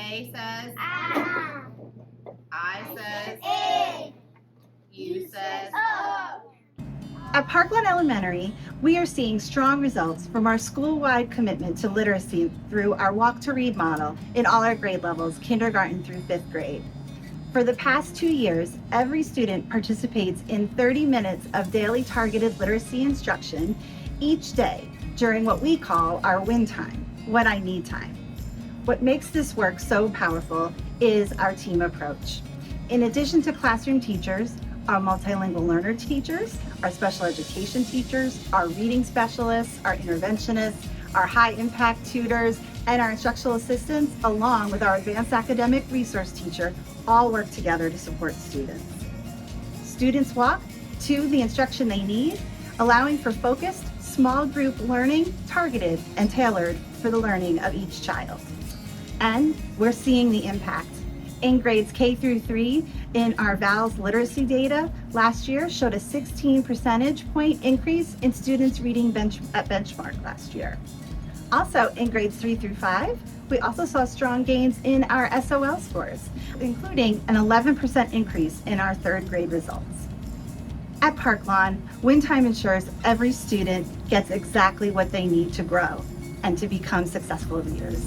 A says Ah. I says A. U says O. At Parklawn Elementary, we are seeing strong results from our school-wide commitment to literacy through our Walk to Read model in all our grade levels, kindergarten through 5th grade. For the past 2 years, every student participates in 30 minutes of daily targeted literacy instruction each day during what we call our win time, when I need time. What makes this work so powerful is our team approach. In addition to classroom teachers, our multilingual learner teachers, our special education teachers, our reading specialists, our interventionists, our high impact tutors, and our instructional assistants, along with our advanced academic resource teacher, all work together to support students. Students walk to the instruction they need, allowing for focused, small group learning, targeted and tailored for the learning of each child. And we're seeing the impact. In grades K through 3, in our VALS literacy data last year showed a 16 percentage point increase in students reading at benchmark last year. Also in grades 3 through 5, we also saw strong gains in our SOL scores, including an 11% increase in our 3rd grade results. At Parklawn, Win Time ensures every student gets exactly what they need to grow and to become successful readers.